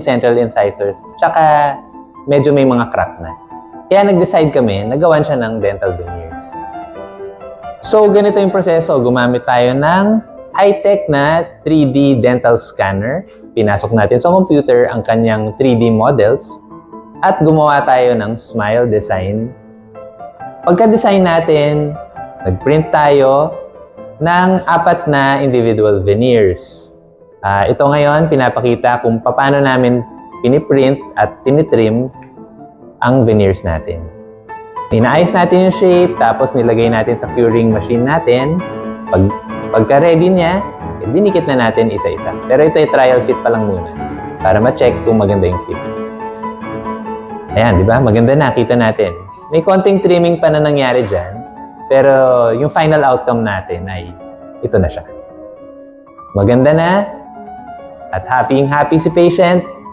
central incisors, tsaka medyo may mga crack na. Kaya nag-decide kami na gawan siya ng dental veneers. So, ganito yung proseso. Gumamit tayo ng high-tech na 3D dental scanner. Pinasok natin sa computer ang kanyang 3D models at gumawa tayo ng smile design. Pagka-design natin, nag-print tayo ng 4 na individual veneers. Ito ngayon, pinapakita kung paano namin piniprint at tinitrim ang veneers natin. Inaayos natin yung shape, tapos nilagay natin sa curing machine natin. Pagka-ready niya, dinikit na natin isa-isa. Pero ito ay trial fit pa lang muna para ma-check kung maganda yung fit. Ayan, di ba? Maganda na, kita natin. May konting trimming pa na nangyari dyan, pero yung final outcome natin ay ito na siya. Maganda na, at happy si patient.